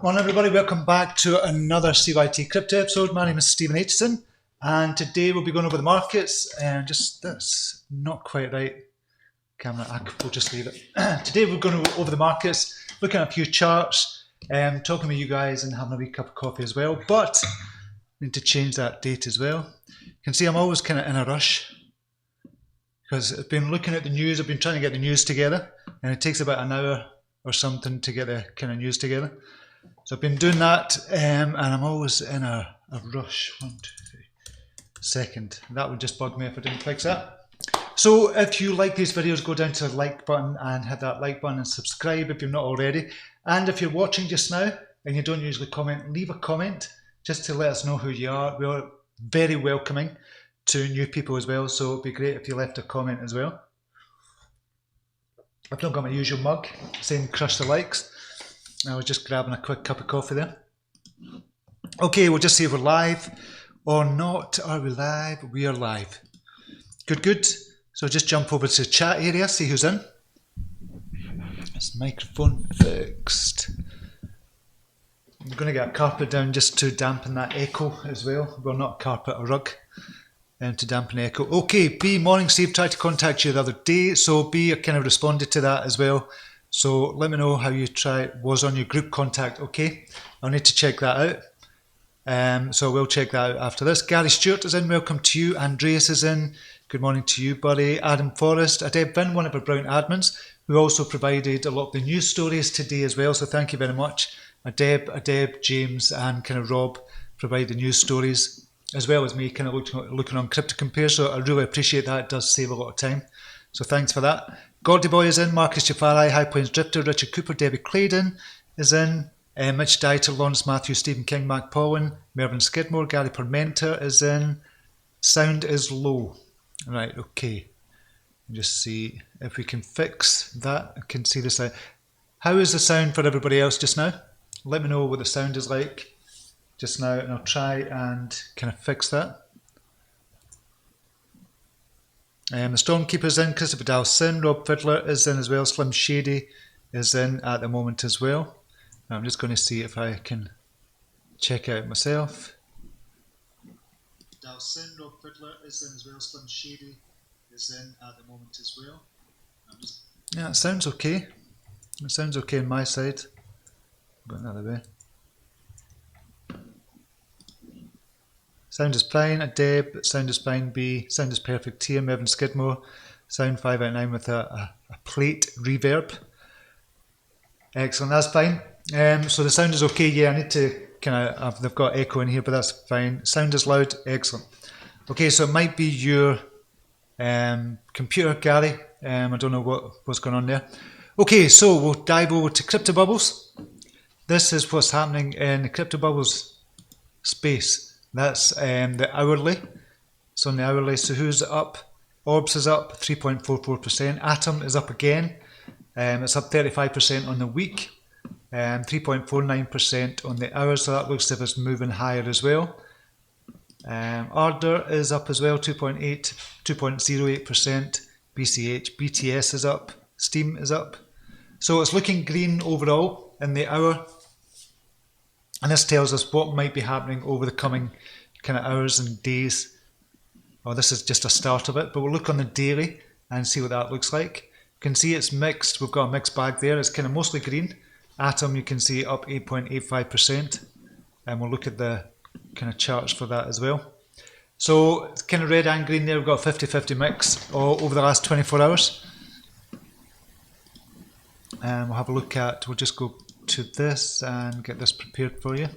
Morning everybody, welcome back to another CYT-Crypto episode. My name is Stephen Aitchison and today we'll be going over the markets and that's not quite right. Camera, we'll just leave it. Today we're going over the markets, looking at a few charts, talking with you guys and having a wee cup of coffee as well, but I need to change that date as well. You can see I'm always kind of in a rush because I've been looking at the news, I've been trying to get the news together and it takes about an hour or something to get the kind of news together. So I've been doing that and I'm always in a rush. 1, 2, 3, second. That would just bug me if I didn't fix that. So if you like these videos, go down to the like button and hit that like button and subscribe if you're not already. And if you're watching just now and you don't usually comment, leave a comment just to let us know who you are. We're very welcoming to new people as well, so it'd be great if you left a comment as well. I've not got my usual mug saying crush the likes. I was just grabbing a quick cup of coffee there. Okay, we'll just see if we're live or not. Are we live? We are live. Good, good. So just jump over to the chat area, see who's in. This microphone fixed. I'm going to get a carpet down just to dampen that echo as well. Well, not a carpet, a rug. To dampen the echo. Okay, B, morning Steve, tried to contact you the other day. So B, I kind of responded to that as well. So let me know how you was on your group contact. Okay, I'll need to check that out. So we'll check that out after this. Gary Stewart is in. Welcome to you. Andreas is in. Good morning to you, buddy. Adam Forrest, Adeb Vin, one of our Brown admins, who also provided a lot of the news stories today as well. So thank you very much. Adeb, James, and kind of Rob provide the news stories as well as me kind of looking on Crypto Compare. So I really appreciate that. It does save a lot of time. So thanks for that. Gordy Boy is in, Marcus Jafari, High Plains Drifter, Richard Cooper, Debbie Claydon is in, Mitch Dieter, Lawrence Matthews, Stephen King, Mac Paulin, Mervyn Skidmore, Gary Permenter is in. Sound is low. Right, okay. Just see if we can fix that. I can see this out. How is the sound for everybody else just now? Let me know what the sound is like just now and I'll try and kind of fix that. The Stormkeeper's in, Christopher Dalsin, Rob Fiddler is in as well, Slim Shady is in at the moment as well. Now I'm just going to see if I can check out myself. Dalsin, Rob Fiddler is in as well, Slim Shady is in at the moment as well. Yeah, it sounds okay. It sounds okay on my side. Go another way. Sound is fine, Deb, sound is fine, B, sound is perfect here, Mervyn Skidmore, sound 5 out of 9 with a plate reverb. Excellent, that's fine. So the sound is okay, yeah, I need to kind of, they've got echo in here, but that's fine. Sound is loud, excellent. Okay, so it might be your computer, Gary, I don't know what's going on there. Okay, so we'll dive over to Crypto Bubbles. This is what's happening in the Crypto Bubbles space. That's the hourly. So on the hourly, so who's up? Orbs is up 3.44%. Atom is up again. It's up 35% on the week. 3.49% on the hour. So that looks as if it's moving higher as well. Ardor is up as well, 2.08%. BCH, BTS is up. Steam is up. So it's looking green overall in the hour. And this tells us what might be happening over the coming kind of hours and days. Oh, this is just a start of it, but we'll look on the daily and see what that looks like. You can see it's mixed. We've got a mixed bag there. It's kind of mostly green. Atom, you can see up 8.85%. And we'll look at the kind of charts for that as well. So it's kind of red and green there. We've got a 50-50 mix over the last 24 hours. And we'll have a look at, we'll just go to this and get this prepared for you.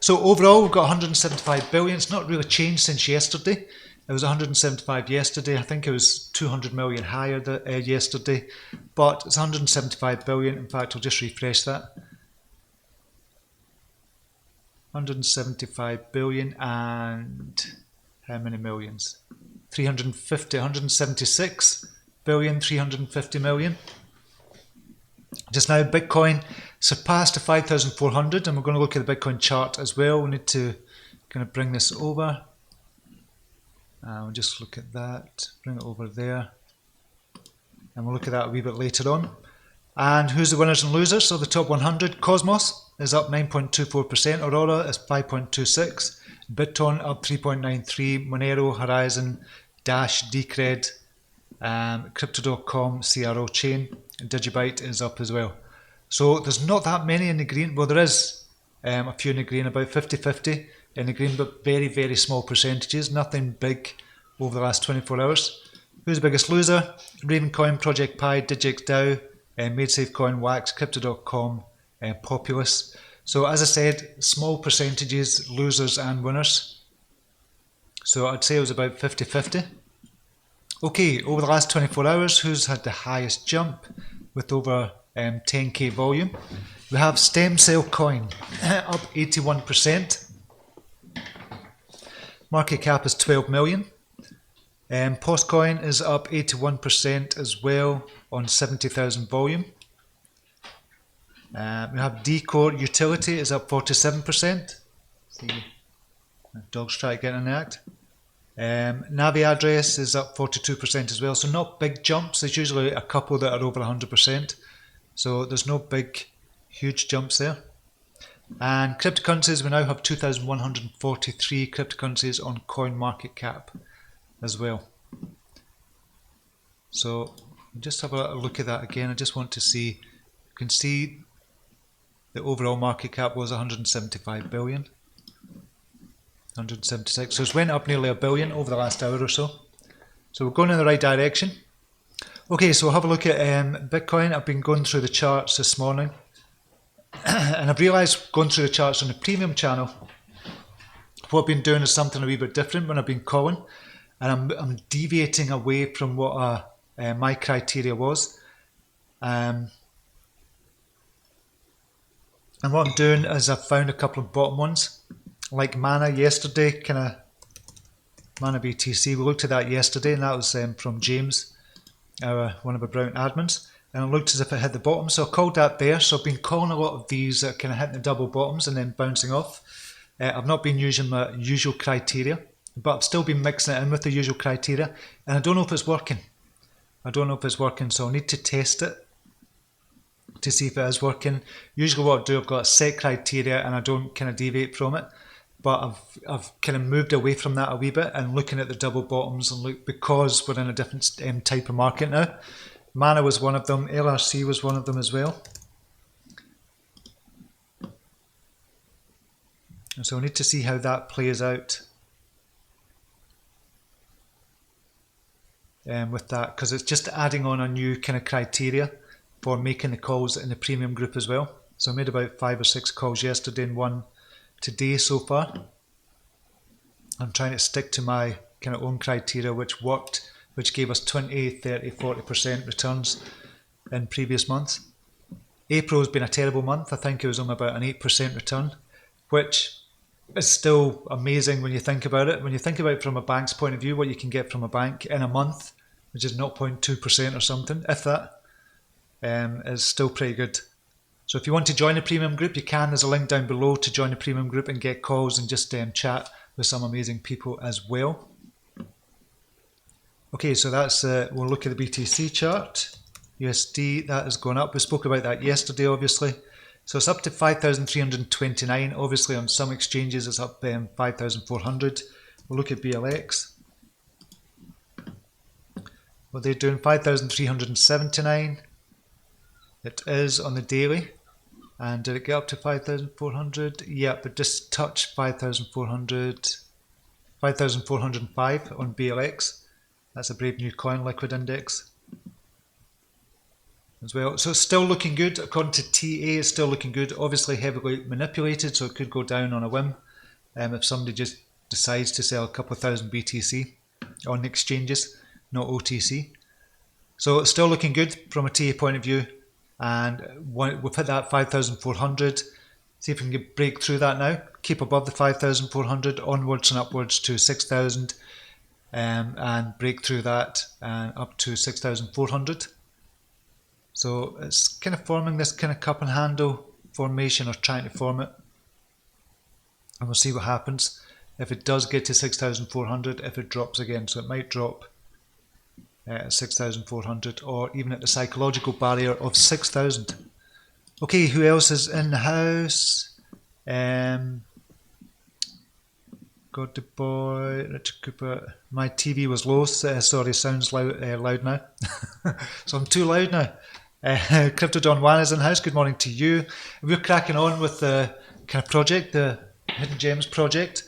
So overall we've got 175 billion. It's not really changed since yesterday. It was 175 yesterday. I think it was 200 million higher yesterday, but it's 175 billion. In fact, I'll just refresh that. 175 billion and how many millions? 350, 176 billion, 350 million. Just now, Bitcoin surpassed the 5,400, and we're going to look at the Bitcoin chart as well. We need to kind of bring this over. We'll just look at that, bring it over there. And we'll look at that a wee bit later on. And who's the winners and losers? So the top 100, Cosmos. is up 9.24%, Aurora is 5.26%, Biton up 3.93%, Monero, Horizon, Dash, Decred, Crypto.com, CRO Chain, and Digibyte is up as well. So there's not that many in the green. Well, there is a few in the green, about 50-50 in the green, but very, very small percentages. Nothing big over the last 24 hours. Who's the biggest loser? Ravencoin, Project Pi, DigixDAO, MadeSafeCoin, Wax, Crypto.com, Populous. So as I said, small percentages, losers and winners. So I'd say it was about 50-50. Okay, over the last 24 hours, who's had the highest jump with over 10k volume? We have Stem Cell Coin, up 81%. Market cap is 12 million. Postcoin is up 81% as well on 70,000 volume. We have Decor Utility is up 47%. See, dogs try to get in the act. Navi Address is up 42% as well. So not big jumps. There's usually a couple that are over 100%. So there's no big, huge jumps there. And cryptocurrencies, we now have 2,143 cryptocurrencies on CoinMarketCap as well. So just have a look at that again. I just want to see, you can see the overall market cap was 175 billion. 176, so it's went up nearly $1 billion over the last hour or so. So we're going in the right direction. Okay, so we'll have a look at Bitcoin. I've been going through the charts this morning, and I've realised going through the charts on the premium channel, what I've been doing is something a wee bit different when I've been calling, and I'm deviating away from what my criteria was. And what I'm doing is I've found a couple of bottom ones. Like Mana yesterday, Mana BTC, we looked at that yesterday, and that was from James, one of our Brown admins, and it looked as if it hit the bottom, so I called that there. So I've been calling a lot of these that kind of hitting the double bottoms and then bouncing off. I've not been using my usual criteria, but I've still been mixing it in with the usual criteria, and I don't know if it's working. So I need to test it to see if it is working. Usually what I do, I've got a set criteria and I don't kind of deviate from it. But I've kind of moved away from that a wee bit and looking at the double bottoms, and look, because we're in a different type of market now. Mana was one of them, LRC was one of them as well. And so I need to see how that plays out with that, because it's just adding on a new kind of criteria for making the calls in the premium group as well. So I made about 5 or 6 calls yesterday and one today so far. I'm trying to stick to my kind of own criteria, which worked, which gave us 20, 30, 40% returns in previous months. April has been a terrible month. I think it was on about an 8% return, which is still amazing when you think about it. When you think about it from a bank's point of view, what you can get from a bank in a month, which is 0.2% or something, if that, is still pretty good. So if you want to join the premium group, you can. There's a link down below to join the premium group and get calls and just chat with some amazing people as well. Okay, so that's we'll look at the BTC chart. USD, that has gone up. We spoke about that yesterday, obviously. So it's up to 5,329. Obviously, on some exchanges, it's up 5,400. We'll look at BLX. What they're doing, 5,379. It is on the daily. And did it get up to 5,400? Yeah, but just touched 5,400, 5,405 on BLX. That's a brave new coin liquid index as well. So it's still looking good. According to TA, it's still looking good. Obviously heavily manipulated, so it could go down on a whim if somebody just decides to sell a couple of thousand BTC on the exchanges, not OTC. So it's still looking good from a TA point of view. And we've hit that 5,400. See if we can break through that now. Keep above the 5,400, onwards and upwards to 6,000, and break through that and up to 6,400. So it's kind of forming this kind of cup and handle formation, or trying to form it. And we'll see what happens if it does get to 6,400, if it drops again. So it might drop 6,400, or even at the psychological barrier of 6,000. Okay, who else is in the house? God the boy, Richard Cooper. My TV was low. Sorry, sounds loud now. So I'm too loud now. Crypto Don Juan is in the house. Good morning to you. We're cracking on with the kind of project, the Hidden Gems project.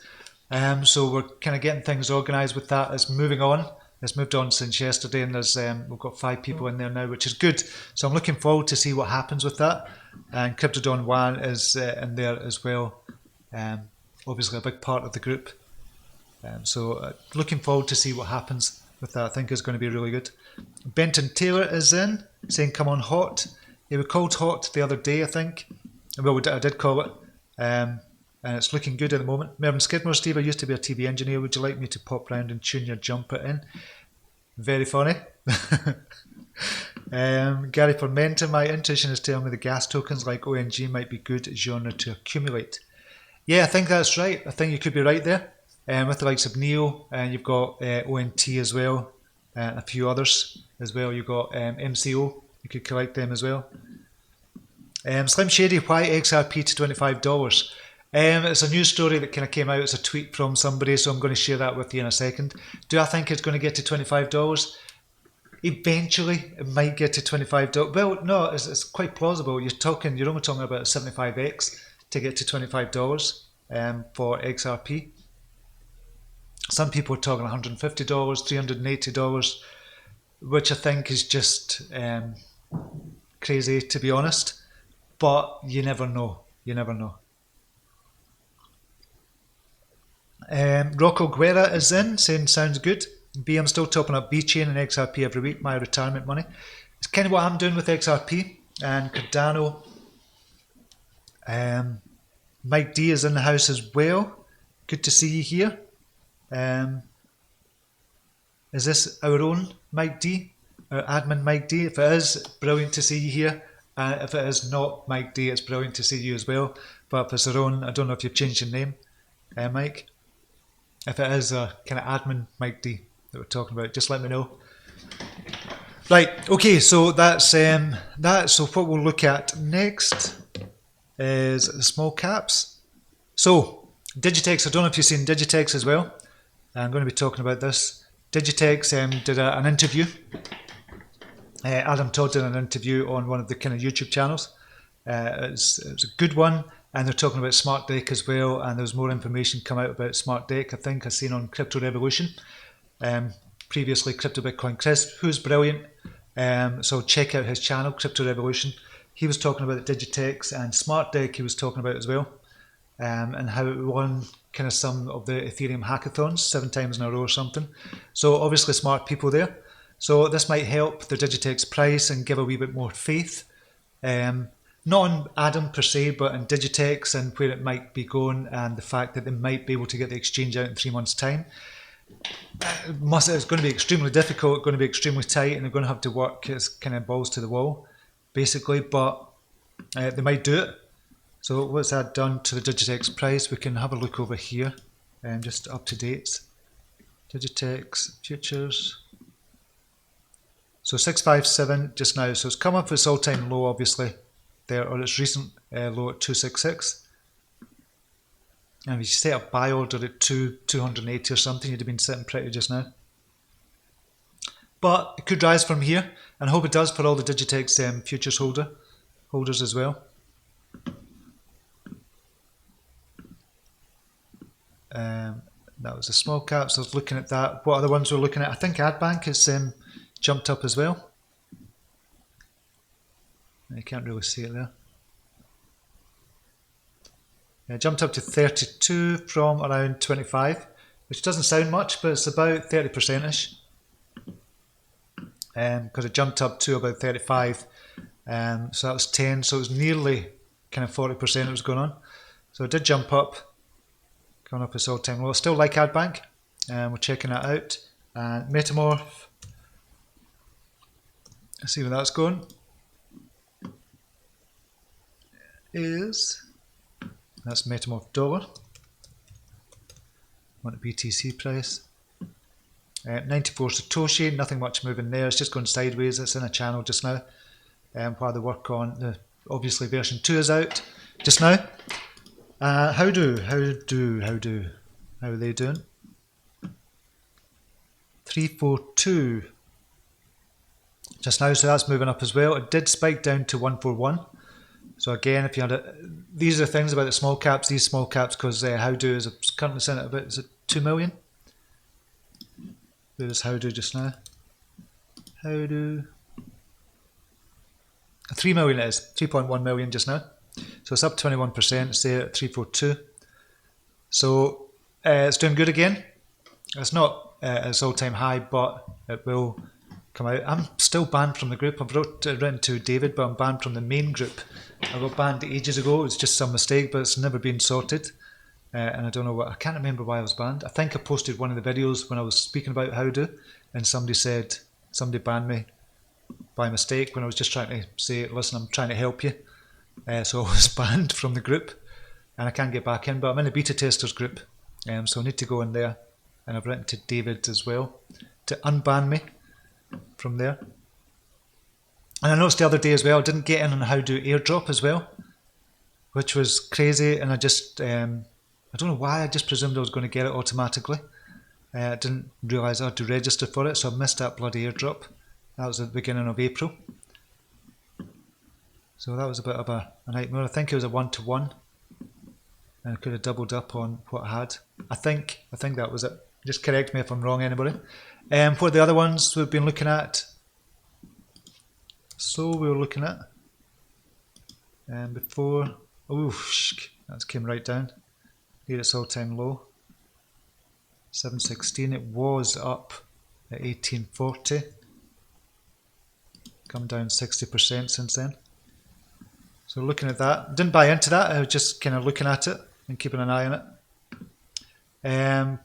So we're kind of getting things organised with that. It's moving on. It's moved on since yesterday, and there's we've got 5 people in there now, which is good. So I'm looking forward to see what happens with that. And Crypto Don Juan is in there as well. Obviously a big part of the group. So looking forward to see what happens with that. I think it's going to be really good. Benton Taylor is in, saying come on hot. Yeah, we called hot the other day, I think. Well, I did call it. And it's looking good at the moment. Mervyn Skidmore, Steve, I used to be a TV engineer. Would you like me to pop round and tune your jumper in? Very funny. Gary Fermenta, my intuition is telling me the gas tokens like ONG might be good genre to accumulate. Yeah, I think that's right. I think you could be right there. With the likes of Neo, and you've got ONT as well, and a few others as well. You've got MCO, you could collect them as well. Slim Shady, why XRP to $25? It's a news story that kind of came out. It's a tweet from somebody, so I'm going to share that with you in a second. Do I think it's going to get to $25? Eventually, it might get to $25. Well, no, it's quite plausible. You're only talking about 75x to get to $25 for XRP. Some people are talking $150, $380, which I think is just crazy, to be honest. But you never know. You never know. Rocco Guerra is in, saying sounds good. B, I'm still topping up Vechain and XRP every week, my retirement money. It's kind of what I'm doing with XRP and Cardano. Mike D is in the house as well. Good to see you here. Is this our own Mike D? Our admin Mike D? If it is, brilliant to see you here. If it is not Mike D, it's brilliant to see you as well. But if it's our own, I don't know if you've changed your name, Mike. If it is a kind of admin Mike D that we're talking about, just let me know. Right, okay, so that's that. So what we'll look at next is the small caps. So Digitex, I don't know if you've seen Digitex as well. I'm going to be talking about this. Digitex did an interview. Adam Todd did an interview on one of the kind of YouTube channels. It was a good one, and they're talking about Smart Deck as well, and there's more information come out about Smart Deck, I think I've seen on Crypto Revolution. Previously Crypto Bitcoin Chris, who's brilliant. So check out his channel, Crypto Revolution. He was talking about Digitex, and Smart Deck he was talking about as well. And how it won kind of some of the Ethereum hackathons 7 times in a row or something. So obviously smart people there. So this might help the Digitex price and give a wee bit more faith. Not on Adam per se, but in Digitex and where it might be going, and the fact that they might be able to get the exchange out in 3 months' time. It's going to be extremely difficult, going to be extremely tight, and they're going to have to work as kind of balls to the wall, basically, but they might do it. So what's that done to the Digitex price? We can have a look over here, just up to date. Digitex futures. So 657 just now. So it's come up its all-time low, obviously, there, or its recent low at 266. And if you set up buy order at 280 or something, you'd have been sitting pretty just now. But it could rise from here, and I hope it does for all the Digitex futures holders as well. That was a small cap, so I was looking at that. What other ones we're looking at? I think AdBank has jumped up as well. You can't really see it there. Yeah, jumped up to 32 from around 25, which doesn't sound much, but it's about 30%ish. Because it jumped up to about 35, so that was 10, so it was nearly kind of 40% it was going on. So it did jump up. Going up its all-time low. Still like AdBank, we're checking that out. And Metamorph, let's see where that's going. That's Metamorph dollar. Want the BTC price. 94 Satoshi, nothing much moving there. It's just going sideways. It's in a channel just now. While they work on the obviously version 2 is out just now. How are they doing? 342 just now, so that's moving up as well. It did spike down to 141. So again, if you had these are the things about the small caps, these small caps, because Howdo is currently sitting at about, is it 2 million? Where is Howdo just now? Howdo, 3 million it is, 3.1 million just now. So it's up 21%, it's there at 342. So it's doing good again. It's not at its all-time high, but it will come out. I'm still banned from the group. I've written to David, but I'm banned from the main group. I got banned ages ago. It was just some mistake, but it's never been sorted. And I don't know what, I can't remember why I was banned. I think I posted one of the videos when I was speaking about Howdo, and somebody banned me by mistake when I was just trying to say, listen, I'm trying to help you. So I was banned from the group, and I can't get back in, but I'm in the beta testers group, so I need to go in there. And I've written to David as well to unban me from there. And I noticed the other day as well, I didn't get in on Howdo airdrop as well, which was crazy. And I just, I don't know why, I just presumed I was going to get it automatically. I didn't realise I had to register for it, so I missed that bloody airdrop. That was at the beginning of April. So that was a bit of a nightmare. I think it was a 1-to-1, and I could have doubled up on what I had. I think that was it. Just correct me if I'm wrong, anybody. What are the other ones we've been looking at? So we were looking at before. Oof, that came right down. Near its all-time low. 716. It was up at 1840. Come down 60% since then. So looking at that, didn't buy into that. I was just kind of looking at it and keeping an eye on it.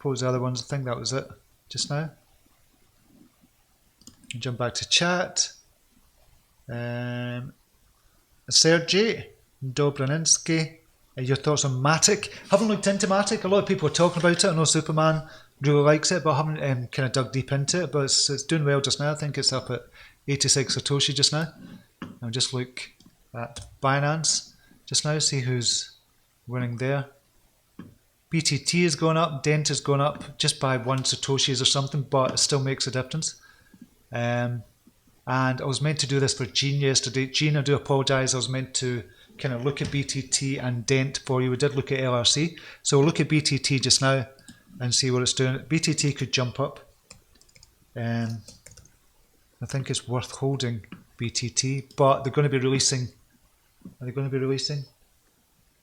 What was the other ones? I think that was it just now. Jump back to chat. Sergey Dobraninski, your thoughts on Matic? Haven't looked into Matic. A lot of people are talking about it. I know Superman really likes it, but I haven't kind of dug deep into it. But it's doing well just now. I think it's up at 86 Satoshi just now. I'll just look at Binance just now, see who's winning there. BTT is going up, Dent is going up just by 1 Satoshis or something, but it still makes a difference. And I was meant to do this for Gene yesterday. Gene, I do apologise, I was meant to kind of look at BTT and Dent for you. We did look at LRC. So we'll look at BTT just now and see what it's doing. BTT could jump up. I think it's worth holding BTT, but they're going to be releasing. Are they going to be releasing?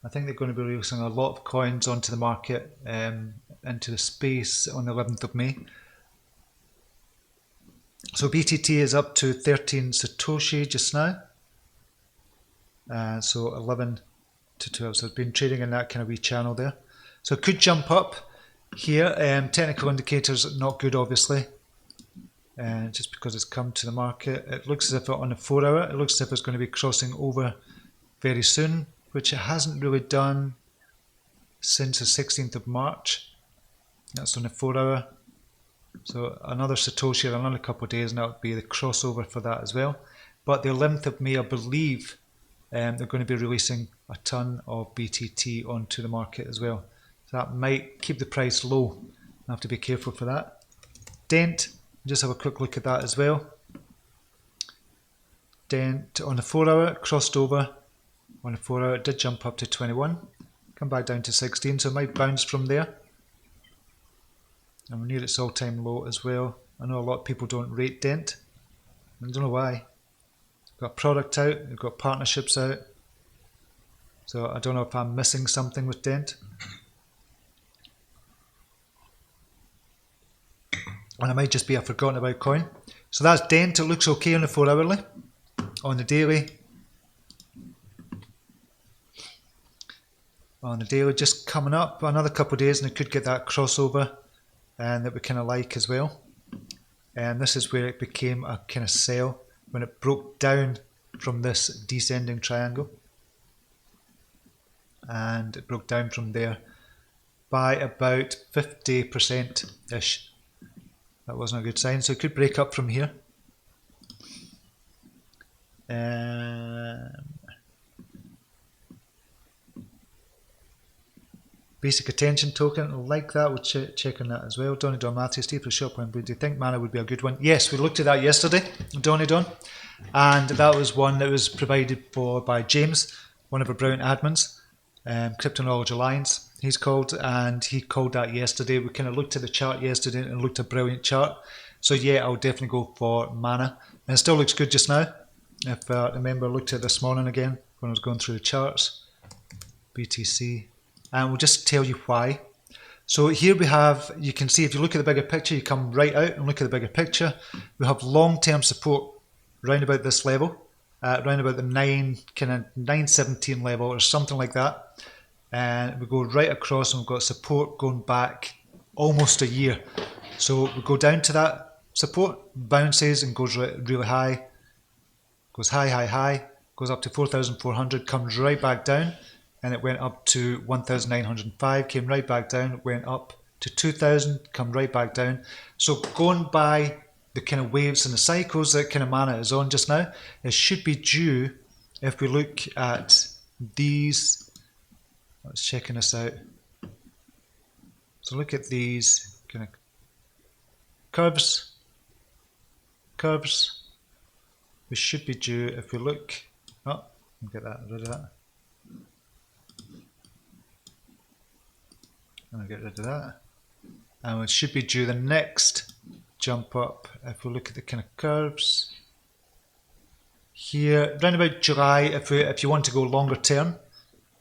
I think they're going to be releasing a lot of coins onto the market, into the space on the 11th of May. So BTT is up to 13 Satoshi just now. So 11 to 12. So it's been trading in that kind of wee channel there. So it could jump up here. Technical indicators not good, obviously. Just because it's come to the market. It looks as if on the 4 hour, it looks as if it's going to be crossing over very soon, which it hasn't really done since the 16th of March. That's on the 4 hour. So another Satoshi in another couple of days, and that would be the crossover for that as well. But the 11th of May, I believe, they're going to be releasing a ton of BTT onto the market as well. So that might keep the price low. I have to be careful for that. Dent, just have a quick look at that as well. Dent on the 4 hour, crossed over. On the 4 hour, it did jump up to 21. Come back down to 16, so it might bounce from there. And we're near its all-time low as well. I know a lot of people don't rate Dent. I don't know why. We've got product out, we've got partnerships out. So I don't know if I'm missing something with Dent. And it might just be a forgotten about coin. So that's Dent. It looks okay on the 4 hourly. On the daily. On the daily, just coming up another couple of days, and it could get that crossover and that we kind of like as well. And this is where it became a kind of sell when it broke down from this descending triangle, and it broke down from there by about 50% ish. That wasn't a good sign, so it could break up from here. Basic attention token, like that. We'll check on that as well. Donny Don Matthews, Steve for short point. Do you think Mana would be a good one? Yes, we looked at that yesterday, Donny Don, and that was one that was provided for by James, one of our brilliant admins, Crypto Knowledge Alliance, he's called, and he called that yesterday. We kind of looked at the chart yesterday and looked at a brilliant chart. So yeah, I'll definitely go for Mana, and it still looks good just now. If I remember, I looked at it this morning again when I was going through the charts. BTC. And we'll just tell you why. So here we have, you can see if you look at the bigger picture, you come right out and look at the bigger picture. We have long-term support round about this level, round about the 917 level or something like that. And we go right across and we've got support going back almost a year. So we go down to that support, bounces and goes really high, goes high, goes up to 4,400, comes right back down. And it went up to 1,905, came right back down, went up to 2,000, come right back down. So going by the kind of waves and the cycles that kind of Mana is on just now, it should be due, if we look at these, let's checking this out. So look at these kind of curves. We should be due, if we look, oh, I'll get that, rid of that. I'll get rid of that, and it should be due the next jump up. If we look at the kind of curves here, around about July, if you want to go longer term,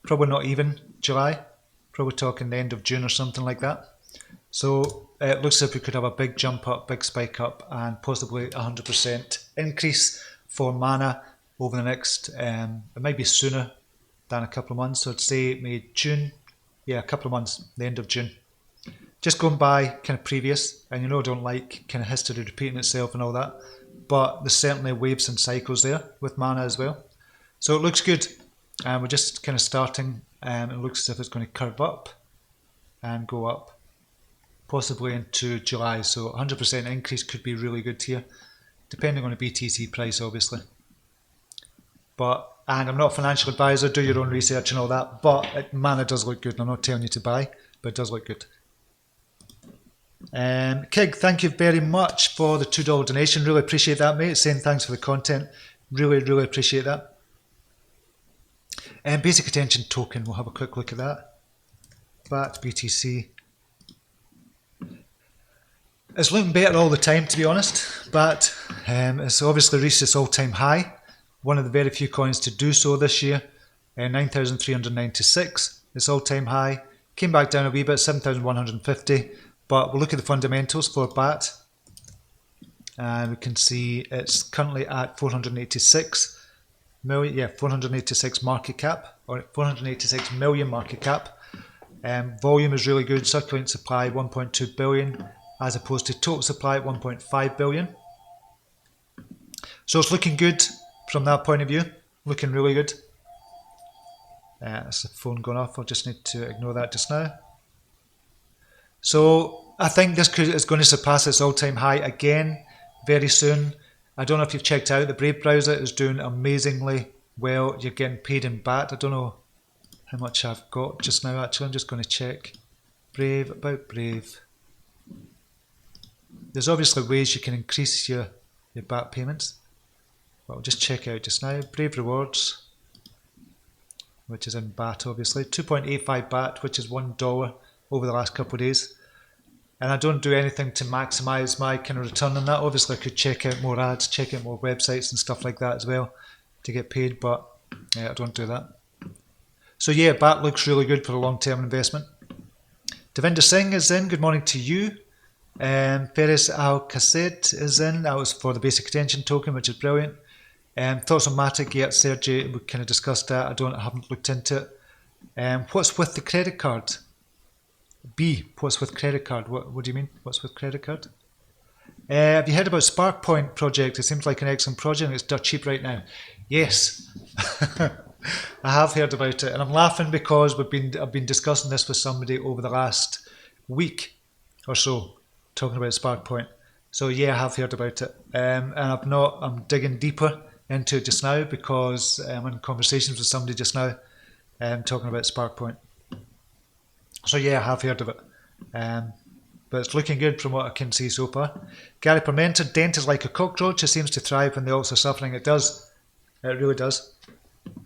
probably not even July, probably talking the end of June or something like that. So it looks as if we could have a big jump up, big spike up, and possibly 100% increase for Mana over the next, it might be sooner than a couple of months, so I'd say maybe June. Yeah, a couple of months, the end of June. Just going by kind of previous, and you know I don't like kind of history repeating itself and all that, but there's certainly waves and cycles there with Mana as well. So it looks good, and we're just kind of starting, it looks as if it's going to curve up and go up, possibly into July, so 100% increase could be really good here, depending on the BTC price obviously. And I'm not a financial advisor, do your own research and all that, but Mana does look good. I'm not telling you to buy, but it does look good. Kig, thank you very much for the $2 donation. Really appreciate that, mate. Saying thanks for the content. Really, really appreciate that. Basic attention token, we'll have a quick look at that. BAT, BTC. It's looking better all the time, to be honest, but it's obviously reached its all-time high. One of the very few coins to do so this year, 9,396, its all-time high. Came back down a wee bit, 7,150, but we'll look at the fundamentals for BAT, and we can see it's currently at 486 million, 486 market cap, or 486 million market cap. Volume is really good, circulating supply 1.2 billion, as opposed to total supply at 1.5 billion. So it's looking good. From that point of view, looking really good. That's the phone going off. I'll just need to ignore that just now. So I think this is going to surpass its all-time high again very soon. I don't know if you've checked out the Brave browser. It's doing amazingly well. You're getting paid in BAT. I don't know how much I've got just now. Actually, I'm just going to check. Brave, about Brave. There's obviously ways you can increase your BAT payments. But we'll just check out just now. Brave Rewards, which is in BAT obviously. 2.85 BAT, which is $1 over the last couple of days. And I don't do anything to maximise my kind of return on that. Obviously I could check out more ads, check out more websites and stuff like that as well to get paid, but yeah, I don't do that. So yeah, BAT looks really good for a long-term investment. Devinder Singh is in. Good morning to you. Ferris Al-Qased is in. That was for the basic attention token, which is brilliant. Thoughts on Matic, yeah, Sergey, we kind of discussed that. I haven't looked into it. What's with the credit card? What's with credit card? What do you mean? What's with credit card? Have you heard about SparkPoint project? It seems like an excellent project. It's dirt cheap right now. Yes, I have heard about it, and I'm laughing because I've been discussing this with somebody over the last week or so, talking about SparkPoint. So yeah, I have heard about it, and I'm digging deeper into it just now because I'm in conversations with somebody just now talking about SparkPoint. So yeah, I have heard of it. But it's looking good from what I can see so far. Gary Parmenter, Dent is like a cockroach. It seems to thrive when the alts are suffering. It does. It really does.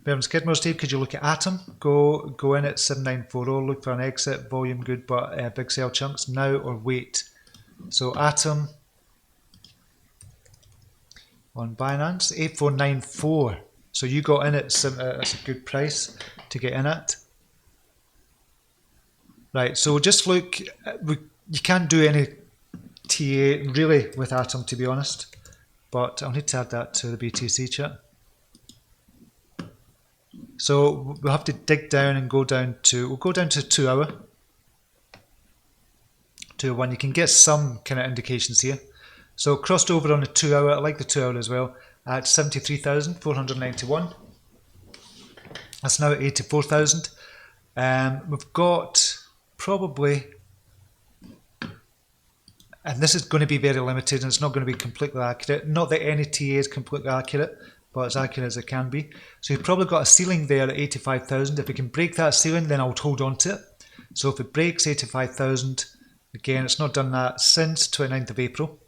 Bevan Skidmore, Steve, could you look at Atom? Go in at 7940. Look for an exit. Volume good, but big sell chunks now or wait. So Atom on Binance 8494. So you got in at that's a good price to get in at. Right. So just look. You can't do any TA really with Atom, to be honest. But I'll need to add that to the BTC chat. So we'll have to dig down and we'll go down to 2 hour. 201. You can get some kind of indications here. So crossed over on the 2 hour. I like the 2 hour as well at 73,491. That's now at 84,000. We've got probably, and this is going to be very limited and it's not going to be completely accurate. Not that any TA is completely accurate, but as accurate as it can be. So you've probably got a ceiling there at 85,000. If we can break that ceiling, then I would hold on to it. So if it breaks 85,000, again, it's not done that since 29th of April.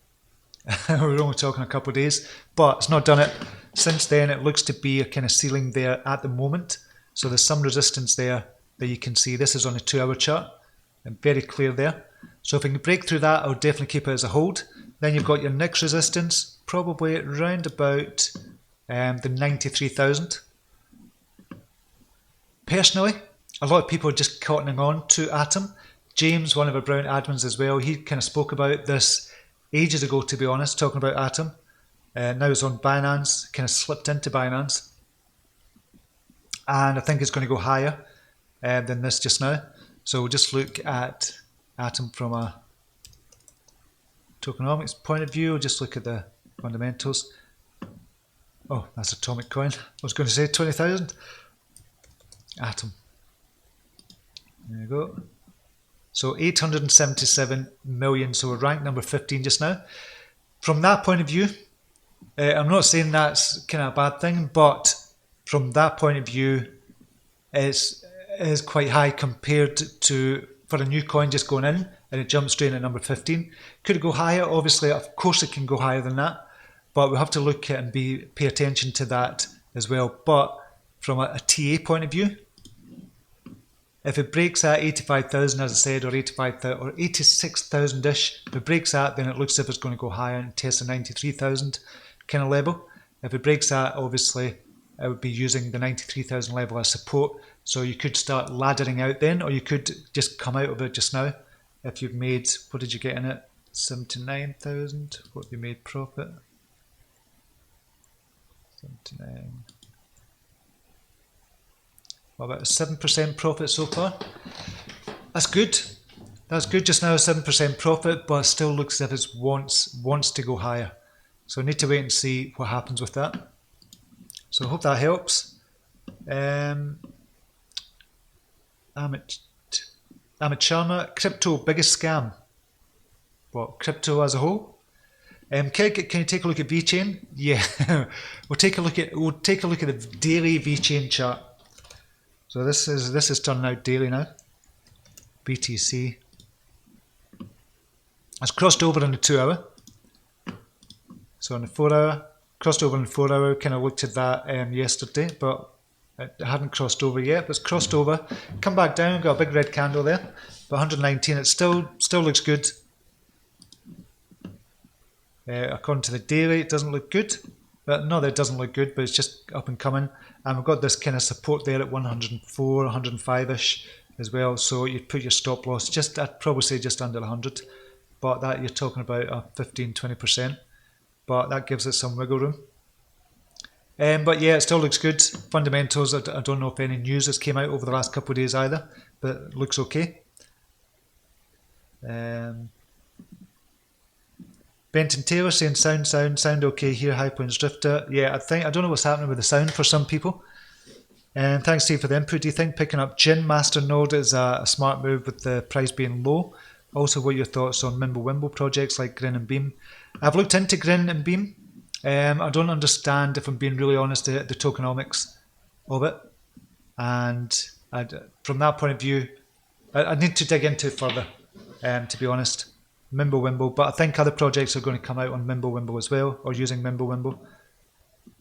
We're only talking a couple of days, but it's not done it since then. It looks to be a kind of ceiling there at the moment. So there's some resistance there that you can see. This is on a 2 hour chart and very clear there. So if we can break through that, I would definitely keep it as a hold. Then you've got your next resistance, probably around about the 93,000. Personally, a lot of people are just cottoning on to Atom. James, one of our Brown admins as well, he kind of spoke about this ages ago, to be honest, talking about Atom. Now it's on Binance, kind of slipped into Binance. And I think it's going to go higher than this just now. So we'll just look at Atom from a tokenomics point of view. We'll just look at the fundamentals. Oh, that's Atomic Coin. I was going to say 20,000. Atom. There you go. So 877 million. So we're ranked number 15 just now. From that point of view, I'm not saying that's kind of a bad thing, but from that point of view, it is quite high compared to for a new coin just going in and it jumps straight at number 15. Could it go higher? Obviously, of course it can go higher than that, but we have to look at and pay attention to that as well. But from a TA point of view, if it breaks at 85,000, as I said, or 85,000 or 86,000-ish, if it breaks that, then it looks as if it's going to go higher and test the 93,000 kind of level. If it breaks that, obviously, I would be using the 93,000 level as support. So you could start laddering out then, or you could just come out of it just now. If you've made, what did you get in it? 79,000. What have you made profit? 79. What about a 7% profit so far? That's good. That's good just now, 7% profit, but it still looks as if it wants to go higher. So I need to wait and see what happens with that. So I hope that helps. Amit Sharma, crypto biggest scam. What, crypto as a whole? Can you take a look at Vechain? Yeah, we'll take a look at the daily Vechain chart. So this is turning out daily now. BTC. It's crossed over on the 2 hour. So on the 4 hour, crossed over on the 4 hour. Kind of looked at that yesterday, but it hadn't crossed over yet. But it's crossed over. Come back down. Got a big red candle there. But 119. It still looks good. According to the daily, it doesn't look good. But not that it doesn't look good, but it's just up and coming. And we've got this kind of support there at 104, 105-ish as well. So you'd put your stop loss just, I'd probably say just under 100. But that you're talking about a 15-20%. But that gives it some wiggle room. But yeah, it still looks good. Fundamentals, I don't know if any news has came out over the last couple of days either, but it looks okay. Benton Taylor saying sound okay here, Hyperplanes Drifter. Yeah, I don't know what's happening with the sound for some people. And thanks Steve for the input. Do you think picking up Gin Masternode is a smart move with the price being low? Also, what are your thoughts on Mimblewimble projects like Grin and Beam? I've looked into Grin and Beam. I don't understand, if I'm being really honest, the tokenomics of it. And from that point of view, I need to dig into it further, to be honest. Mimblewimble, but I think other projects are going to come out on Mimblewimble as well, or using Mimblewimble.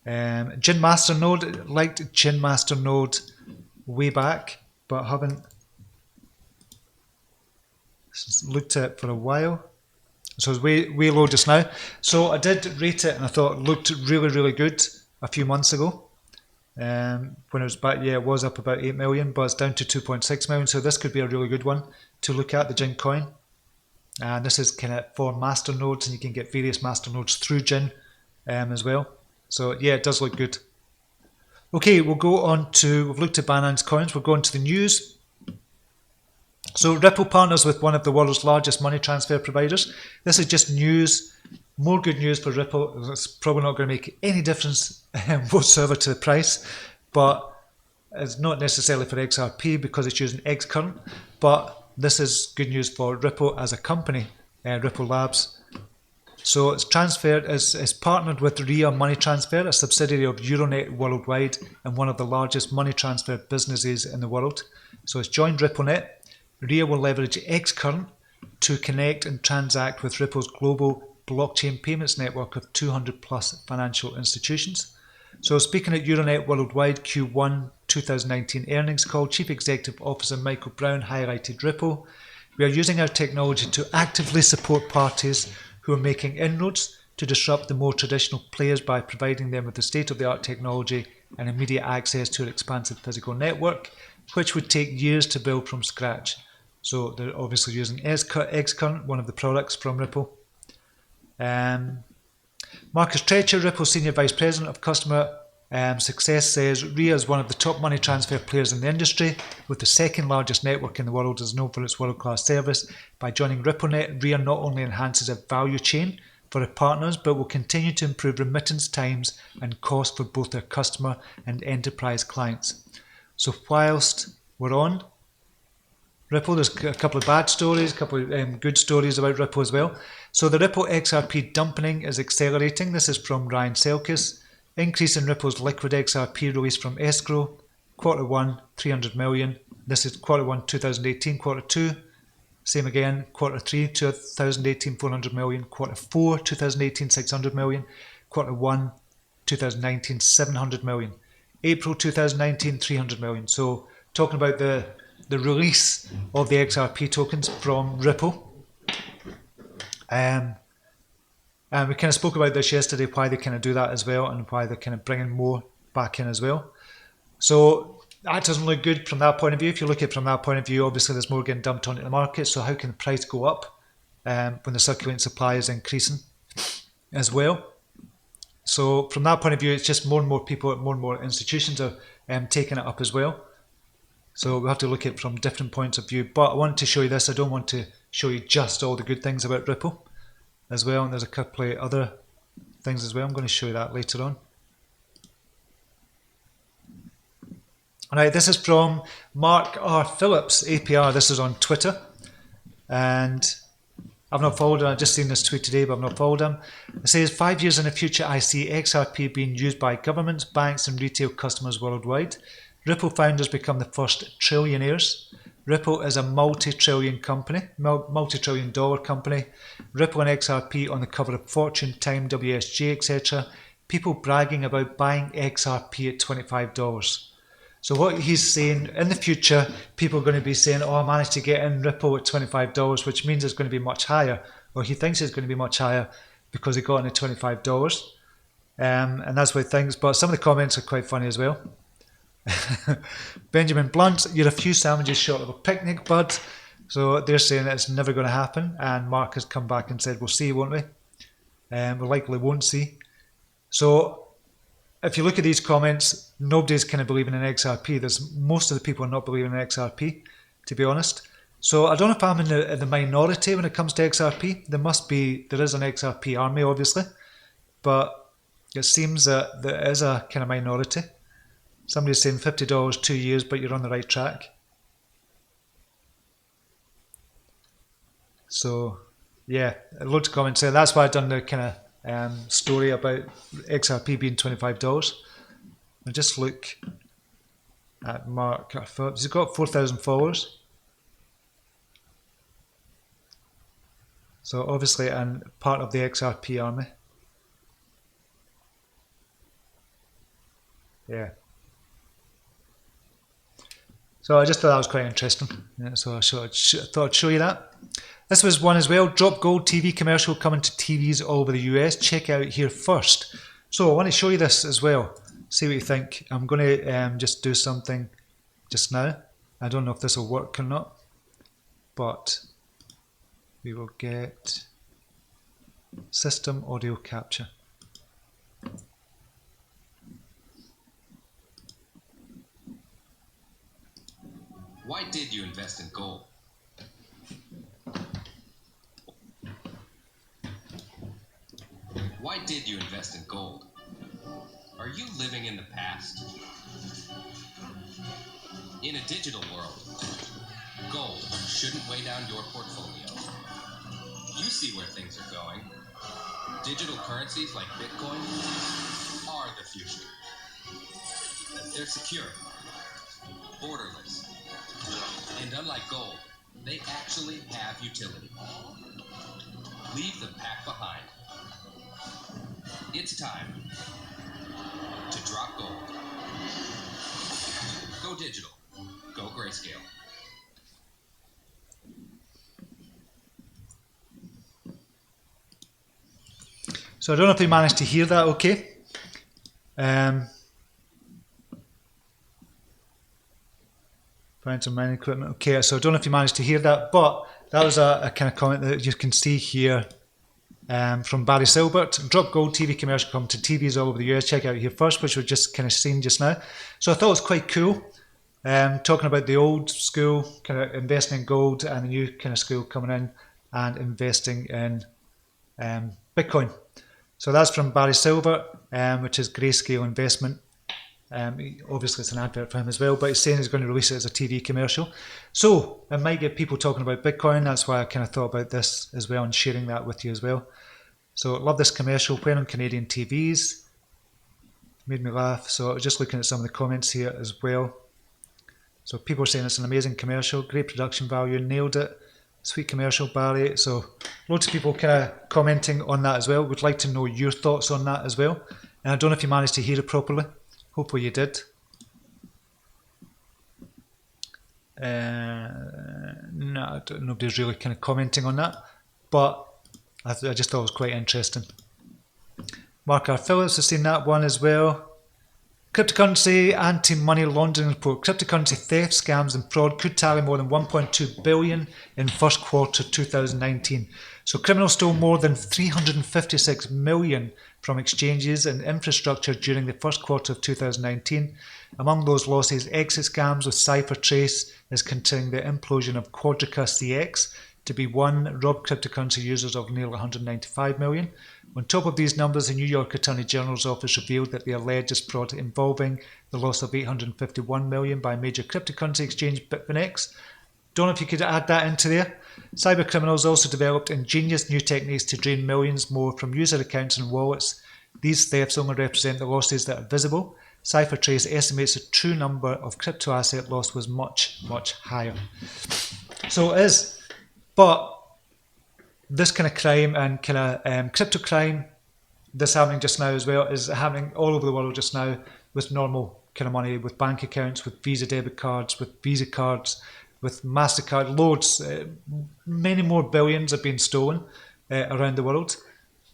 Gin Masternode, liked Gin Masternode way back, but haven't looked at it for a while. So it's way low just now. So I did rate it and I thought it looked really good a few months ago. When it was back, yeah, it was up about 8 million, but it's down to 2.6 million. So this could be a really good one to look at, the Gin coin. And this is kind of for master nodes, and you can get various master nodes through Gin as well. So yeah, it does look good. Okay, we'll go on to, we've looked at Binance coins, we'll go on to the news. So Ripple partners with one of the world's largest money transfer providers. This is just news, more good news for Ripple. It's probably not going to make any difference whatsoever to the price, but it's not necessarily for XRP because it's using Xcurrent, but this is good news for Ripple as a company, Ripple Labs. So it's transferred, it's partnered with RIA Money Transfer, a subsidiary of Euronet Worldwide and one of the largest money transfer businesses in the world. So it's joined RippleNet. RIA will leverage Xcurrent to connect and transact with Ripple's global blockchain payments network of 200 plus financial institutions. So speaking at Euronet Worldwide Q1 2019 earnings call, Chief Executive Officer Michael Brown highlighted Ripple. We are using our technology to actively support parties who are making inroads to disrupt the more traditional players by providing them with the state-of-the-art technology and immediate access to an expansive physical network, which would take years to build from scratch. So they're obviously using Xcurrent, one of the products from Ripple. Marcus Treacher, Ripple Senior Vice President of Customer Success, says RIA is one of the top money transfer players in the industry, with the second largest network in the world, is known for its world-class service. By joining RippleNet, RIA not only enhances a value chain for its partners, but will continue to improve remittance times and cost for both their customer and enterprise clients. So whilst we're on Ripple, there's a couple of bad stories, a couple of good stories about Ripple as well. So the Ripple XRP dumping is accelerating. This is from Ryan Selkis. Increase in Ripple's liquid XRP release from escrow. Q1, 300 million. This is Q1 2018, Q2. Same again, Q3 2018, 400 million. Q4 2018, 600 million. Q1 2019, 700 million. April 2019, 300 million. So talking about the release of the XRP tokens from Ripple. And we kind of spoke about this yesterday, why they kind of do that as well and why they're kind of bringing more back in as well. So that doesn't look good from that point of view. If you look at it from that point of view, obviously there's more getting dumped onto the market. So how can the price go up when the circulating supply is increasing as well? So from that point of view, it's just more and more people, more and more institutions are taking it up as well. So we have to look at it from different points of view. But I want to show you this. I don't want to show you just all the good things about Ripple as well. And there's a couple of other things as well. I'm going to show you that later on. Alright, this is from Mark R. Phillips, APR. This is on Twitter. And I've not followed him. I've just seen this tweet today, but I've not followed him. It says, 5 years in the future, I see XRP being used by governments, banks, and retail customers worldwide. Ripple founders become the first trillionaires. Ripple is a multi-trillion company, multi-trillion dollar company. Ripple and XRP on the cover of Fortune, Time, WSJ, etc. People bragging about buying XRP at $25. So what he's saying, in the future, people are going to be saying, oh, I managed to get in Ripple at $25, which means it's going to be much higher. Or he thinks it's going to be much higher because he got in at $25. And that's what he thinks. But some of the comments are quite funny as well. Benjamin Blunt, you're a few sandwiches short of a picnic, bud. So they're saying that it's never going to happen. And Mark has come back and said, we'll see, won't we? We likely won't see. So if you look at these comments, nobody's kind of believing in XRP. There's most of the people are not believing in XRP, to be honest. So I don't know if I'm in the minority when it comes to XRP. There is an XRP army, obviously, but it seems that there is a kind of minority. Somebody's saying $50 2 years, but you're on the right track. So yeah, loads of comments there. That's why I've done the kind of story about XRP being $25. I'll just look at Mark Phillips. He's got 4,000 followers. So obviously, and part of the XRP army. Yeah. So I just thought that was quite interesting. Yeah, so I thought I'd show you that. This was one as well. Drop Gold TV commercial coming to TVs all over the US. Check out here first. So I want to show you this as well. See what you think. I'm going to just do something just now. I don't know if this will work or not, but we will get system audio capture. Why did you invest in gold? Why did you invest in gold? Are you living in the past? In a digital world, gold shouldn't weigh down your portfolio. You see where things are going. Digital currencies like Bitcoin are the future. They're secure, borderless, and unlike gold, they actually have utility. Leave them packed behind. It's time to drop gold. Go digital. Go Grayscale. So I don't know if you managed to hear that okay. Find some mining equipment. Okay, so I don't know if you managed to hear that, but that was a kind of comment that you can see here from Barry Silbert. Drop Gold TV commercial come to TVs all over the US. Check out here first, which we've just kind of seen just now. So I thought it was quite cool. Talking about the old school, kind of investing in gold, and the new kind of school coming in and investing in Bitcoin. So that's from Barry Silbert, which is Grayscale Investment. Obviously it's an advert for him as well, but he's saying he's going to release it as a TV commercial. So it might get people talking about Bitcoin. That's why I kind of thought about this as well and sharing that with you as well. So love this commercial, playing on Canadian TVs. Made me laugh. So just looking at some of the comments here as well. So people are saying it's an amazing commercial, great production value, nailed it. Sweet commercial, Barry. So loads of people kind of commenting on that as well. Would like to know your thoughts on that as well. And I don't know if you managed to hear it properly. Hopefully you did. No, nobody's really kind of commenting on that, but I just thought it was quite interesting. Mark R. Phillips has seen that one as well. Cryptocurrency anti-money laundering report. Cryptocurrency theft, scams and fraud could tally more than 1.2 billion in first quarter 2019. So criminals stole more than 356 million from exchanges and infrastructure during the first quarter of 2019. Among those losses, exit scams with CipherTrace is containing the implosion of Quadrica CX to be one, robbed cryptocurrency users of nearly 195 million. On top of these numbers, the New York Attorney General's office revealed that the alleged fraud involving the loss of 851 million by major cryptocurrency exchange Bitfinex. Don't know if you could add that into there. Cyber criminals also developed ingenious new techniques to drain millions more from user accounts and wallets. These thefts only represent the losses that are visible. CipherTrace estimates the true number of crypto asset loss was much, much higher. So it is, but this kind of crime and kind of crypto crime, this happening just now as well, is happening all over the world just now with normal kind of money, with bank accounts, with Visa debit cards, with Visa cards, with MasterCard, loads, many more billions have been stolen around the world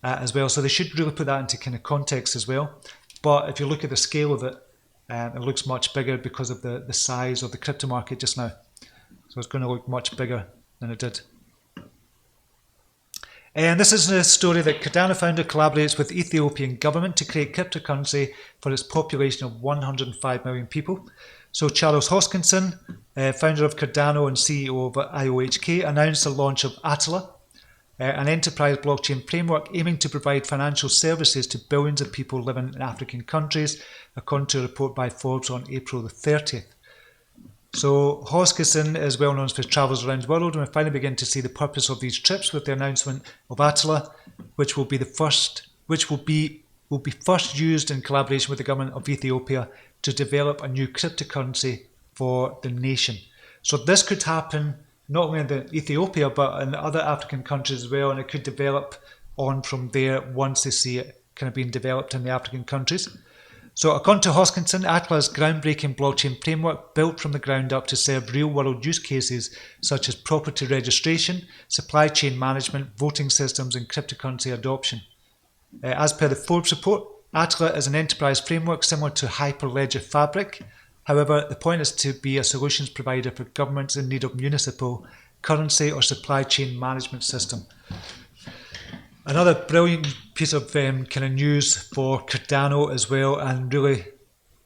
as well. So they should really put that into kind of context as well. But if you look at the scale of it, it looks much bigger because of the size of the crypto market just now. So it's going to look much bigger than it did. And this is a story that Cardano founder collaborates with Ethiopian government to create cryptocurrency for its population of 105 million people. So Charles Hoskinson, founder of Cardano and CEO of IOHK, announced the launch of Attila, an enterprise blockchain framework aiming to provide financial services to billions of people living in African countries, according to a report by Forbes on April the 30th. So Hoskinson is well known for his travels around the world, and we finally begin to see the purpose of these trips with the announcement of Attila, which will be first used in collaboration with the government of Ethiopia to develop a new cryptocurrency for the nation. So this could happen not only in Ethiopia, but in other African countries as well, and it could develop on from there once they see it kind of being developed in the African countries. So according to Hoskinson, Atla's groundbreaking blockchain framework built from the ground up to serve real-world use cases such as property registration, supply chain management, voting systems, and cryptocurrency adoption. As per the Forbes report, Atla is an enterprise framework similar to Hyperledger Fabric. However, the point is to be a solutions provider for governments in need of municipal currency or supply chain management system. Another brilliant piece of kind of news for Cardano as well, and really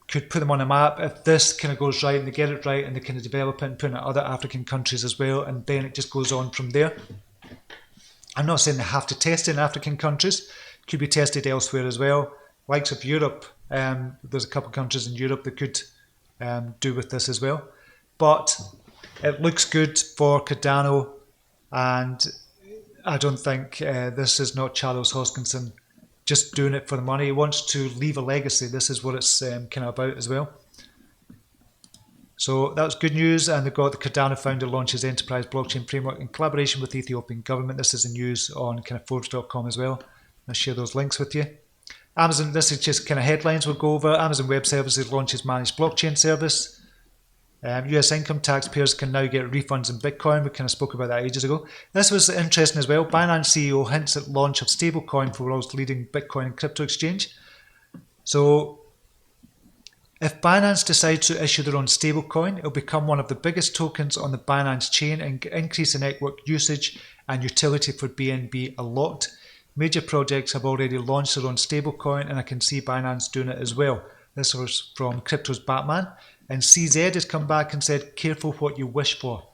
could put them on a map if this kind of goes right and they get it right and they kind of develop it and put it in other African countries as well, and then it just goes on from there. I'm not saying they have to test it in African countries, it could be tested elsewhere as well. Likes of Europe, there's a couple of countries in Europe that could do with this as well. But it looks good for Cardano, and I don't think this is not Charles Hoskinson just doing it for the money. He wants to leave a legacy. This is what it's kind of about as well. So that's good news, and they've got the Cardano founder launches enterprise blockchain framework in collaboration with the Ethiopian government. This is the news on kind of Forbes.com as well. I'll share those links with you. Amazon, this is just kind of headlines we'll go over. Amazon Web Services launches managed blockchain service. US income taxpayers can now get refunds in Bitcoin. We kind of spoke about that ages ago. This was interesting as well. Binance CEO hints at launch of stablecoin for world's leading Bitcoin and crypto exchange. So if Binance decides to issue their own stablecoin, it'll become one of the biggest tokens on the Binance chain and increase the network usage and utility for BNB a lot. Major projects have already launched their own stablecoin, and I can see Binance doing it as well. This was from Crypto's Batman. And CZ has come back and said, careful what you wish for.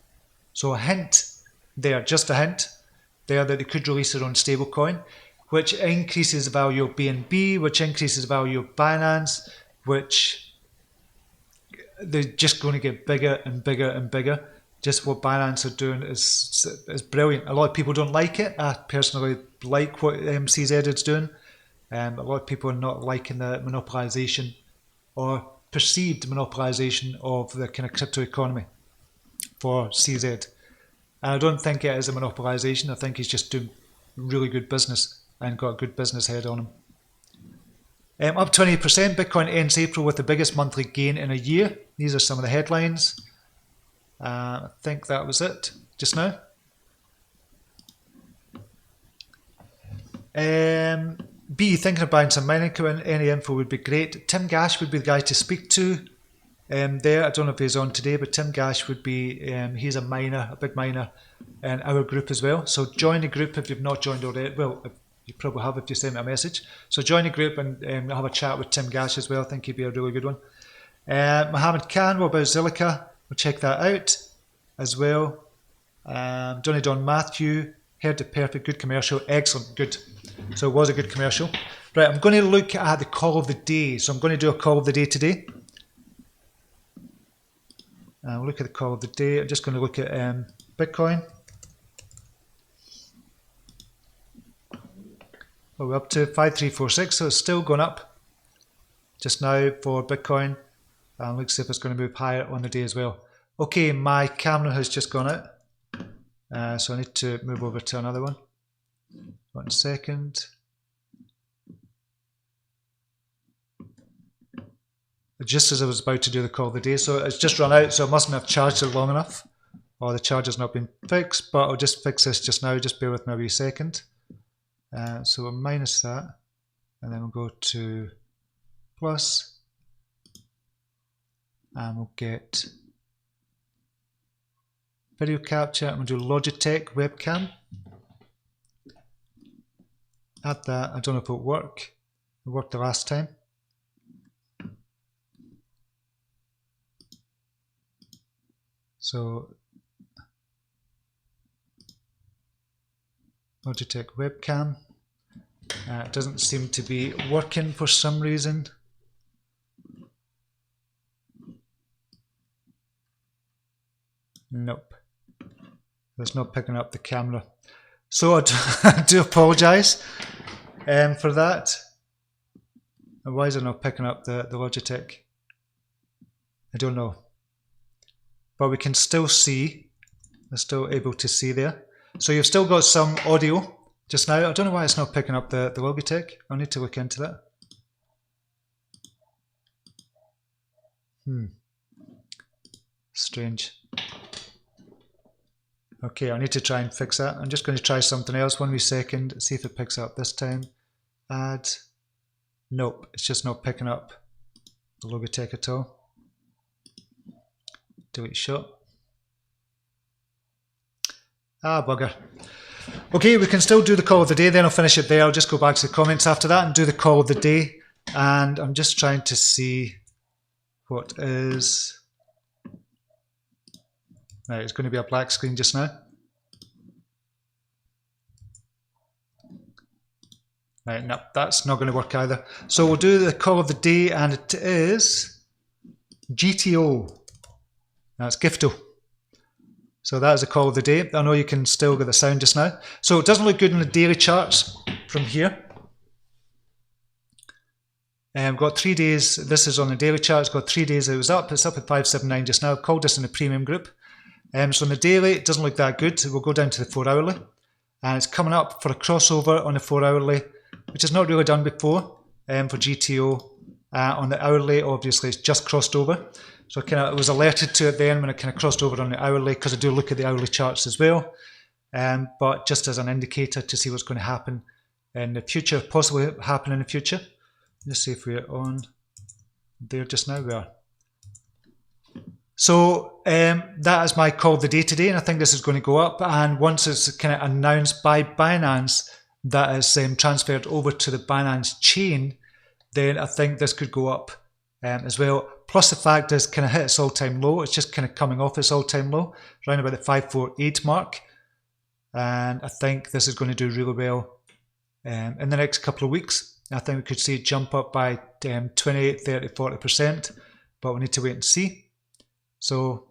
So a hint there, just a hint there, that they could release their own stablecoin, which increases the value of BNB, which increases the value of Binance, which they're just going to get bigger and bigger and bigger. Just what Binance are doing is brilliant. A lot of people don't like it. I personally like what CZ is doing. A lot of people are not liking the monopolization or perceived monopolization of the kind of crypto economy for CZ. And I don't think it is a monopolization. I think he's just doing really good business and got a good business head on him. Up 20%, Bitcoin ends April with the biggest monthly gain in a year. These are some of the headlines. I think that was it just now. B, thinking of buying some mining equipment, any info would be great. Tim Gash would be the guy to speak to there. I don't know if he's on today, but Tim Gash would be, he's a miner, a big miner in our group as well. So join the group if you've not joined already. Well, you probably have if you send me a message. So join the group and have a chat with Tim Gash as well. I think he'd be a really good one. Mohammed Khan, what about Zilliqa? We'll check that out as well. Johnny Don Matthew, heard the perfect, good commercial. Excellent, good. So it was a good commercial. Right, I'm going to look at the call of the day. So I'm going to do a call of the day today. We'll look at the call of the day. I'm just going to look at Bitcoin. Well, we're up to 5346, so it's still going up just now for Bitcoin. And let's see if it's going to move higher on the day as well. Okay, my camera has just gone out. So I need to move over to another one. 1 second. Just as I was about to do the call of the day, so it's just run out, so I mustn't have charged it long enough, or the charger's not been fixed, but I'll just fix this just now. Just bear with me a wee second. So we'll minus that, and then we'll go to plus, and we'll get video capture, and we'll do Logitech webcam. Add that. I don't know if it'll work. It worked the last time. So Logitech webcam. It doesn't seem to be working for some reason. Nope. It's not picking up the camera. So I do apologise for that. Why is it not picking up the Logitech? I don't know. But we can still see I'm still able to see there. So you've still got some audio just now. I don't know why it's not picking up the Logitech. I'll need to look into that. Strange. Okay, I need to try and fix that. I'm just going to try something else. 1 wee second, see if it picks up this time. Add. Nope, it's just not picking up the Logitech at all. Delete shot. Ah, bugger. Okay, we can still do the call of the day, then I'll finish it there. I'll just go back to the comments after that and do the call of the day. And I'm just trying to see what is... Right, it's going to be a black screen just now. Right, no, that's not going to work either. So we'll do the call of the day, and it is GTO. That's Gifto. So that is a call of the day. I know you can still get the sound just now. So it doesn't look good in the daily charts from here. We've got 3 days. This is on the daily chart. It's got 3 days it was up. It's up at 579 just now. I've called this in the premium group. So on the daily, it doesn't look that good. We'll go down to the 4 hourly. And it's coming up for a crossover on the 4 hourly, which is not really done before for GTO. On the hourly, obviously, it's just crossed over. So I was alerted to it then when it kind of crossed over on the hourly, because I do look at the hourly charts as well. But just as an indicator to see what's going to happen in the future, possibly happen in the future. Let's see if we're on there just now. We are. So that is my call of the day today, and I think this is going to go up. And once it's kind of announced by Binance that is transferred over to the Binance chain, then I think this could go up as well. Plus the fact is kind of hit its all-time low. It's just kind of coming off its all-time low, around about the 548 mark. And I think this is going to do really well in the next couple of weeks. I think we could see it jump up by 28, 30, 40%, but we need to wait and see. So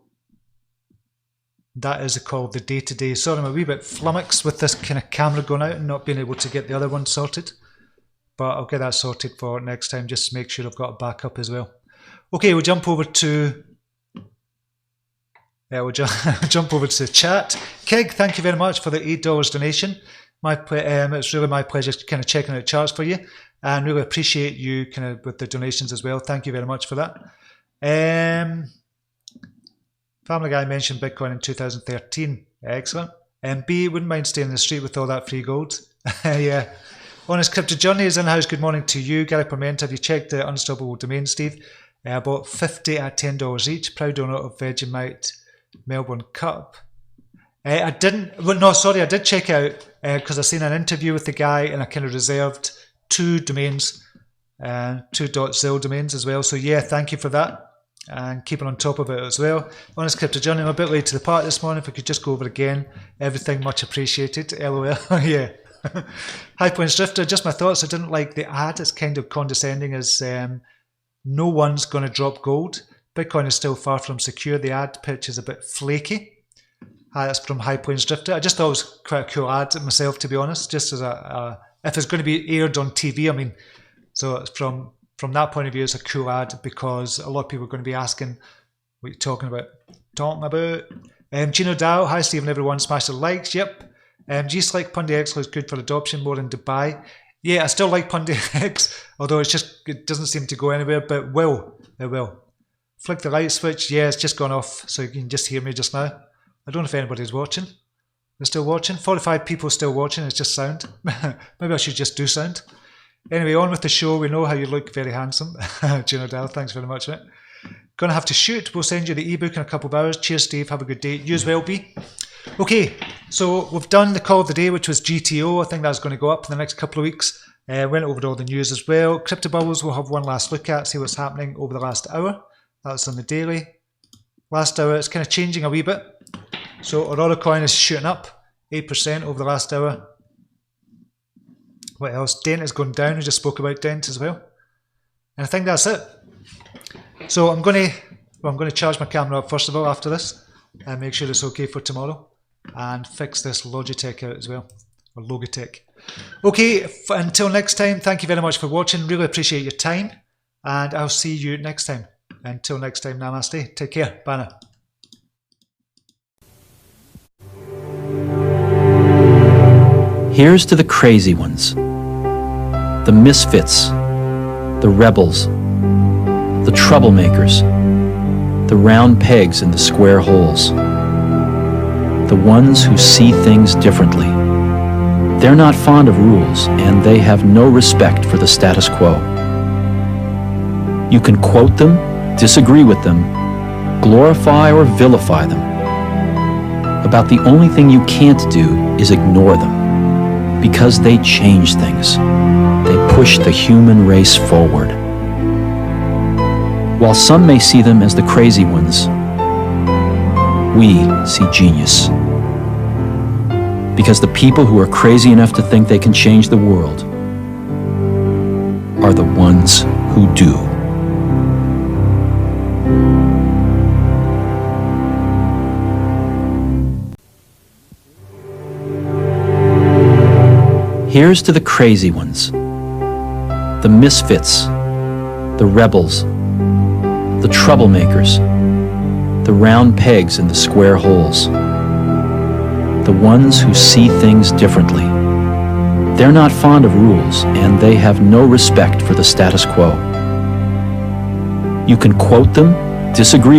that is a call of the day today. Sorry, I'm a wee bit flummoxed with this kind of camera going out and not being able to get the other one sorted. But I'll get that sorted for next time, just to make sure I've got a backup as well. Okay, we'll jump over to jump over to the chat. Keg, thank you very much for the $8 donation. It's really my pleasure kind of checking out charts for you, and really appreciate you kind of with the donations as well. Thank you very much for that. Family Guy mentioned Bitcoin in 2013. Excellent. B, wouldn't mind staying in the street with all that free gold. Yeah. Honest Crypto Journey is in house. Good morning to you. Gary Perment, have you checked the unstoppable domain, Steve? I bought 50 at $10 each. Proud owner of Vegemite Melbourne Cup. I didn't, well, no, sorry, I did check out because I seen an interview with the guy and I kind of reserved 2 domains, 2.zil domains as well. So yeah, thank you for that and keeping on top of it as well. Honest Crypto Journey, I'm a bit late to the party this morning. If we could just go over again, everything much appreciated. LOL. Yeah. High Points Drifter, just my thoughts. I didn't like the ad. It's kind of condescending as no one's going to drop gold. Bitcoin is still far from secure. The ad pitch is a bit flaky. Hi, that's from High Points Drifter. I just thought it was quite a cool ad myself, to be honest. Just as if it's going to be aired on TV, I mean, so it's from that point of view, it's a cool ad because a lot of people are going to be asking what you're talking about. Gino Dow, hi Stephen, everyone, smash the likes. Yep. G-Slick PundyX looks good for adoption, more in Dubai. Yeah, I still like PundyX, although it doesn't seem to go anywhere, but it will. Flick the light switch, yeah, it's just gone off, so you can just hear me just now. I don't know if anybody's watching. They're still watching. 45 people still watching, it's just sound. Maybe I should just do sound. Anyway, on with the show. We know how you look, very handsome. Gino Dell, thanks very much, mate. Gonna have to shoot. We'll send you the ebook in a couple of hours. Cheers, Steve. Have a good day. You as well, B. Okay, so we've done the call of the day, which was GTO. I think that's going to go up in the next couple of weeks. Went over all the news as well. Crypto Bubbles we'll have one last look at, see what's happening over the last hour. That's on the daily. Last hour, it's kind of changing a wee bit. So Aurora coin is shooting up 8% over the last hour. What else? Dent is going down. We just spoke about Dent as well. And I think that's it. So I'm going to charge my camera up first of all after this and make sure it's okay for tomorrow and fix this Logitech out as well, or Logitech. Okay, until next time, thank you very much for watching. Really appreciate your time and I'll see you next time. Until next time, namaste. Take care. Bye now. Here's to the crazy ones, the misfits, the rebels, the troublemakers, the round pegs in the square holes, the ones who see things differently. They're not fond of rules, and they have no respect for the status quo. You can quote them, disagree with them, glorify or vilify them. About the only thing you can't do is ignore them, because they change things. They push the human race forward. While some may see them as the crazy ones, we see genius. Because the people who are crazy enough to think they can change the world are the ones who do. Here's to the crazy ones, the misfits, the rebels, the troublemakers, the round pegs in the square holes, the ones who see things differently. They're not fond of rules, and they have no respect for the status quo. You can quote them, disagree